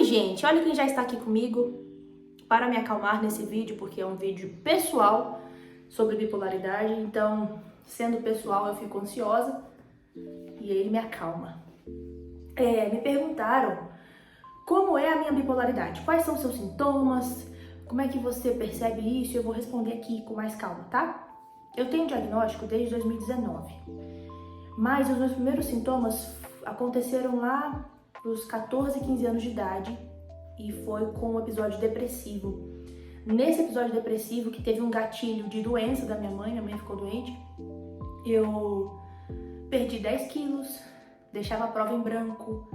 gente, olha quem já está aqui comigo para me acalmar nesse vídeo, porque é um vídeo pessoal sobre bipolaridade, então, sendo pessoal, eu fico ansiosa e ele me acalma. Me perguntaram como é a minha bipolaridade, quais são os seus sintomas, como é que você percebe isso, eu vou responder aqui com mais calma, tá? Eu tenho diagnóstico desde 2019, mas os meus primeiros sintomas aconteceram lá pros 14, 15 anos de idade e foi com um episódio depressivo. Nesse episódio depressivo, que teve um gatilho de doença da minha mãe ficou doente, eu perdi 10 quilos, deixava a prova em branco,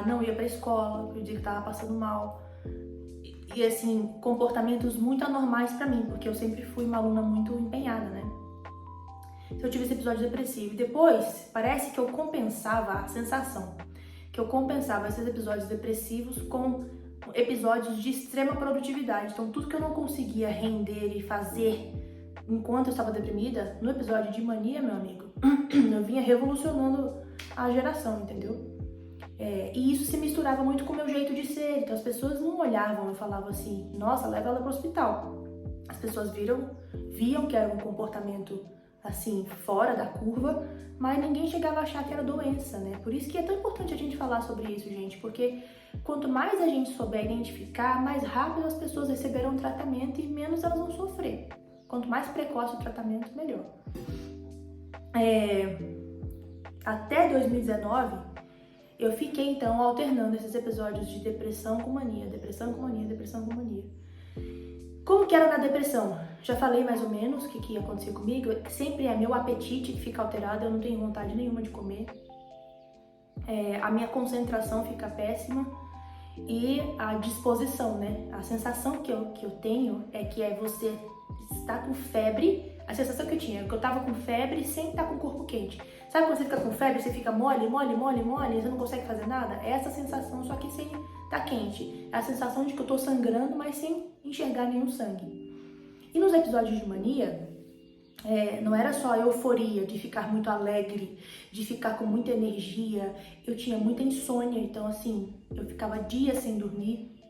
não ia pra escola, porque eu dizia que tava passando mal. E assim, comportamentos muito anormais pra mim, porque eu sempre fui uma aluna muito empenhada, né? Então eu tive esse episódio depressivo. E depois, parece que eu compensava a sensação, que eu compensava esses episódios depressivos com episódios de extrema produtividade. Então tudo que eu não conseguia render e fazer enquanto eu estava deprimida, no episódio de mania, meu amigo, eu vinha revolucionando a geração, entendeu? E isso se misturava muito com o meu jeito de ser. Então as pessoas não olhavam e falavam assim, nossa, leva ela para o hospital. As pessoas viam que era um comportamento assim, fora da curva, mas ninguém chegava a achar que era doença, né? Por isso que é tão importante a gente falar sobre isso, gente, porque quanto mais a gente souber identificar, mais rápido as pessoas receberão tratamento e menos elas vão sofrer. Quanto mais precoce o tratamento, melhor. Até 2019, eu fiquei então alternando esses episódios de depressão com mania, depressão com mania, depressão com mania. Como que era na depressão? Já falei mais ou menos o que ia acontecer comigo. Sempre é meu apetite que fica alterado, eu não tenho vontade nenhuma de comer. A minha concentração fica péssima e a disposição, né? A sensação que eu tenho é que você está com febre. A sensação que eu tinha é que eu tava com febre sem estar com o corpo quente. Sabe quando você fica com febre, você fica mole, você não consegue fazer nada? É essa sensação, só que sem tá quente. É a sensação de que eu tô sangrando, mas sem enxergar nenhum sangue. E nos episódios de mania, não era só a euforia de ficar muito alegre, de ficar com muita energia. Eu tinha muita insônia, então assim, eu ficava dias sem dormir.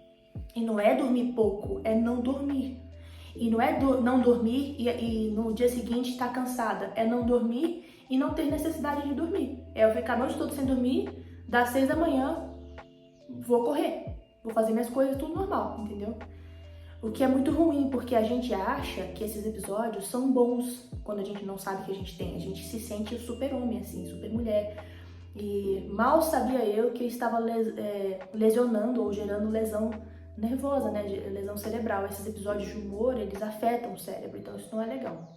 E não é dormir pouco, é não dormir. E não é não dormir e no dia seguinte estar cansada. É não dormir e não ter necessidade de dormir. É eu ficar a noite toda sem dormir, das 6 da manhã, vou correr. Vou fazer minhas coisas, tudo normal, entendeu? O que é muito ruim, porque a gente acha que esses episódios são bons quando a gente não sabe que a gente tem. A gente se sente super-homem, assim, super-mulher. E mal sabia eu que eu estava lesionando ou gerando lesão nervosa, né, lesão cerebral. Esses episódios de humor, eles afetam o cérebro, então isso não é legal.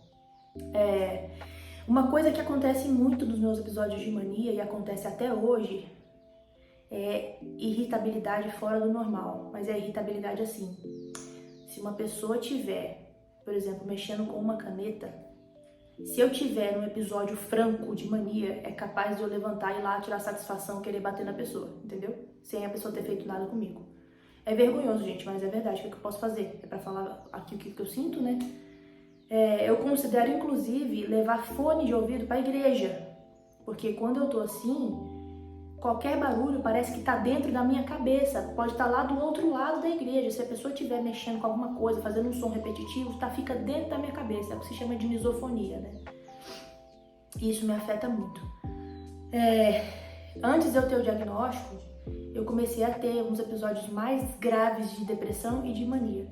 Uma coisa que acontece muito nos meus episódios de mania e acontece até hoje é irritabilidade fora do normal, mas é irritabilidade assim. Se uma pessoa tiver, por exemplo, mexendo com uma caneta, se eu tiver um episódio franco de mania, é capaz de eu levantar e ir lá tirar satisfação, querer bater na pessoa, entendeu? Sem a pessoa ter feito nada comigo. É vergonhoso, gente, mas é verdade. O que eu posso fazer? É pra falar aqui o que eu sinto, né? Eu considero, inclusive, levar fone de ouvido pra igreja. Porque quando eu tô assim, qualquer barulho parece que tá dentro da minha cabeça. Pode estar lá do outro lado da igreja. Se a pessoa estiver mexendo com alguma coisa, fazendo um som repetitivo, fica dentro da minha cabeça. É o que se chama de misofonia, né? E isso me afeta muito. Antes de eu ter o diagnóstico, eu comecei a ter uns episódios mais graves de depressão e de mania.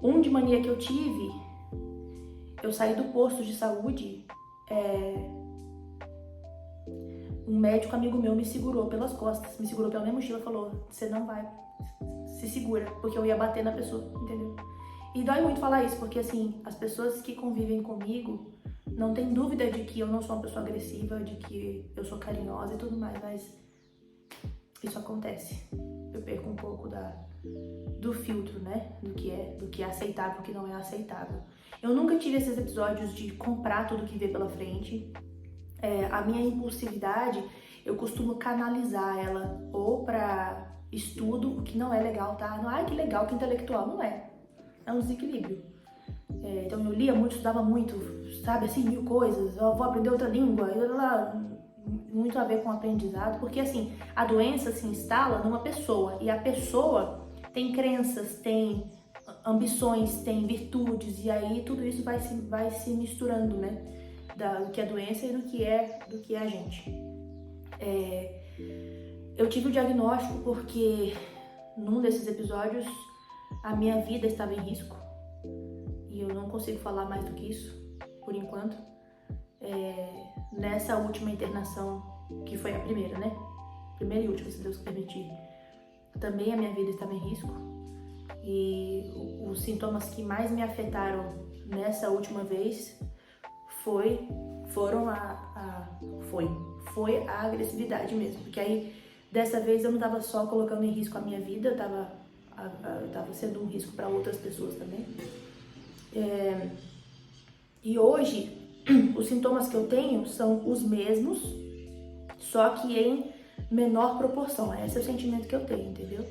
Um de mania que eu tive, eu saí do posto de saúde, um médico amigo meu me segurou pelas costas, me segurou pela minha mochila e falou, você não vai, se segura, porque eu ia bater na pessoa, entendeu? E dói muito falar isso, porque assim, as pessoas que convivem comigo não tem dúvida de que eu não sou uma pessoa agressiva, de que eu sou carinhosa e tudo mais, mas isso acontece. Eu perco um pouco do filtro, né? Do que é aceitável e o que não é aceitável. Eu nunca tive esses episódios de comprar tudo que vê pela frente. A minha impulsividade, eu costumo canalizar ela ou pra estudo, o que não é legal, tá? Não, ai, que legal, que intelectual. Não é. É um desequilíbrio. Então eu lia muito, estudava muito, sabe? Assim, mil coisas. Eu vou aprender outra língua. muito a ver com aprendizado, porque assim, a doença se instala numa pessoa e a pessoa tem crenças, tem ambições, tem virtudes, e aí tudo isso vai se misturando, né? Do que é doença e do que é a gente. Eu tive o diagnóstico porque num desses episódios a minha vida estava em risco e eu não consigo falar mais do que isso por enquanto. Nessa última internação, que foi a primeira, né? Primeira e última, se Deus permitir, também a minha vida estava em risco e os sintomas que mais me afetaram nessa última vez foi a agressividade mesmo, porque aí dessa vez eu não estava só colocando em risco a minha vida, eu estava sendo um risco para outras pessoas também. E hoje os sintomas que eu tenho são os mesmos, só que em menor proporção. Esse é o sentimento que eu tenho, entendeu?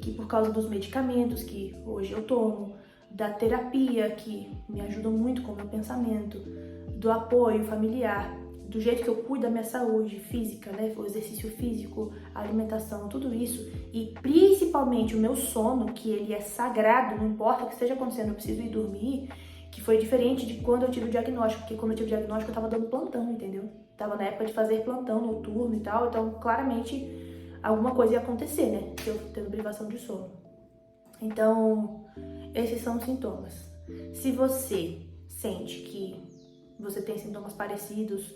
Que por causa dos medicamentos que hoje eu tomo, da terapia que me ajudam muito com o meu pensamento, do apoio familiar, do jeito que eu cuido da minha saúde física, né? O exercício físico, a alimentação, tudo isso, e principalmente o meu sono, que ele é sagrado, não importa o que esteja acontecendo, eu preciso ir dormir, que foi diferente de quando eu tive o diagnóstico, porque quando eu tive o diagnóstico eu tava dando plantão, entendeu? Tava na época de fazer plantão noturno e tal, então claramente alguma coisa ia acontecer, né? Eu tendo privação de sono. Então, esses são os sintomas. Se você sente que você tem sintomas parecidos,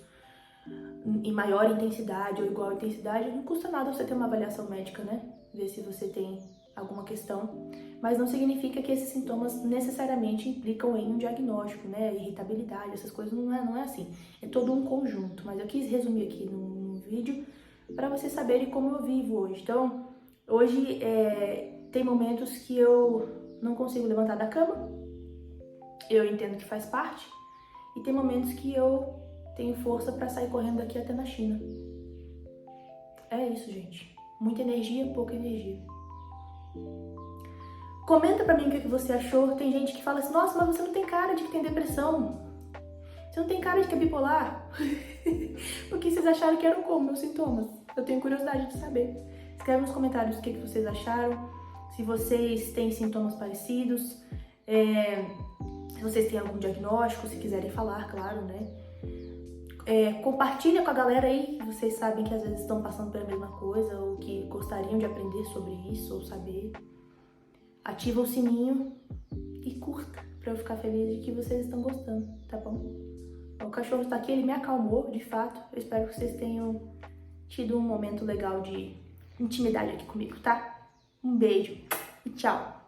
em maior intensidade ou igual intensidade, não custa nada você ter uma avaliação médica, né? Ver se você tem alguma questão, mas não significa que esses sintomas necessariamente implicam em um diagnóstico, né? Irritabilidade, essas coisas não é assim. É todo um conjunto, mas eu quis resumir aqui no vídeo para vocês saberem como eu vivo hoje. Então, hoje tem momentos que eu não consigo levantar da cama, eu entendo que faz parte, e tem momentos que eu tenho força para sair correndo daqui até na China. É isso, gente. Muita energia, pouca energia. Comenta pra mim o que você achou. Tem gente que fala assim, nossa, mas você não tem cara de que tem depressão. Você não tem cara de que é bipolar. O que vocês acharam que eram como meus sintomas? Eu tenho curiosidade de saber. Escreve nos comentários o que vocês acharam. Se vocês têm sintomas parecidos. Se vocês têm algum diagnóstico, se quiserem falar, claro, né? Compartilha com a galera aí, que vocês sabem que às vezes estão passando pela mesma coisa ou que gostariam de aprender sobre isso ou saber. Ativa o sininho e curta pra eu ficar feliz de que vocês estão gostando, tá bom? O cachorro está aqui, ele me acalmou, de fato. Eu espero que vocês tenham tido um momento legal de intimidade aqui comigo, tá? Um beijo e tchau!